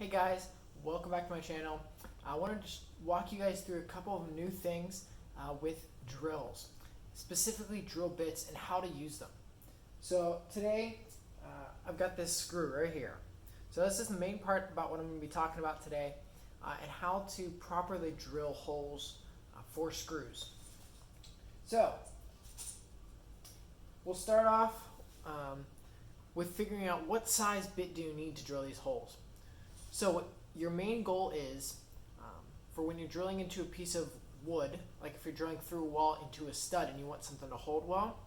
Hey guys, welcome back to my channel. I wanted to walk you guys through a couple of new things with drills, specifically drill bits and how to use them. So today I've got this screw right here. So this is the main part about what I'm going to be talking about today and how to properly drill holes for screws. So we'll start off with figuring out what size bit do you need to drill these holes. So your main goal is, for when you're drilling into a piece of wood, like if you're drilling through a wall into a stud and you want something to hold well,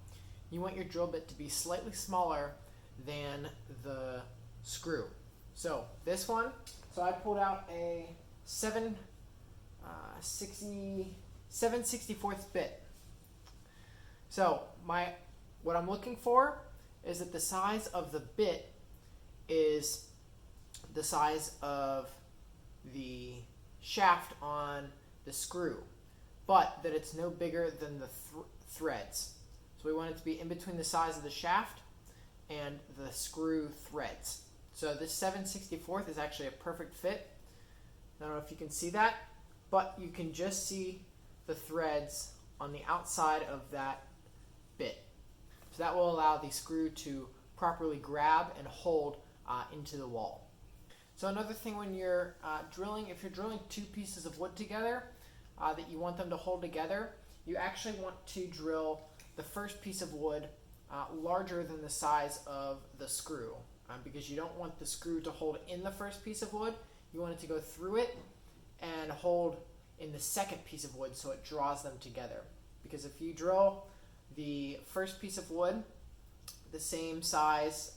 you want your drill bit to be slightly smaller than the screw. So this one, so I pulled out a 7/64 bit. So what I'm looking for is that the size of the bit is the size of the shaft on the screw, but that it's no bigger than the threads. So we want it to be in between the size of the shaft and the screw threads. So this 7/64 is actually a perfect fit. I don't know if you can see that, but you can just see the threads on the outside of that bit. So that will allow the screw to properly grab and hold into the wall. So another thing when you're drilling, if you're drilling two pieces of wood together that you want them to hold together, you actually want to drill the first piece of wood larger than the size of the screw because you don't want the screw to hold in the first piece of wood. You want it to go through it and hold in the second piece of wood so it draws them together. Because if you drill the first piece of wood the same size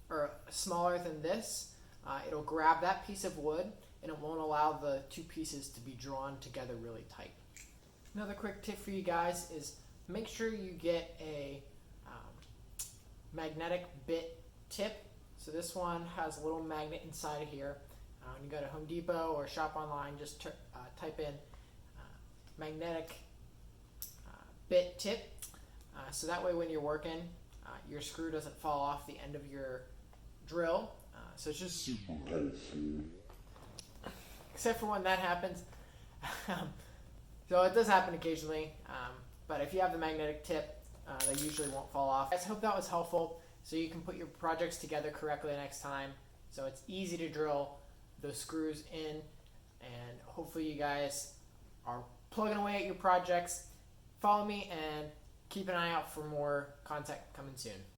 or smaller than this, it'll grab that piece of wood and it won't allow the two pieces to be drawn together really tight. Another quick tip for you guys is make sure you get a magnetic bit tip. So this one has a little magnet inside of here. When you go to Home Depot or shop online, just type in magnetic bit tip. So that way when you're working, your screw doesn't fall off the end of your drill. So it's just super helpful. Except for when that happens. So it does happen occasionally, but if you have the magnetic tip, they usually won't fall off. I hope that was helpful so you can put your projects together correctly next time. So it's easy to drill those screws in, and hopefully you guys are plugging away at your projects. Follow me and keep an eye out for more content coming soon.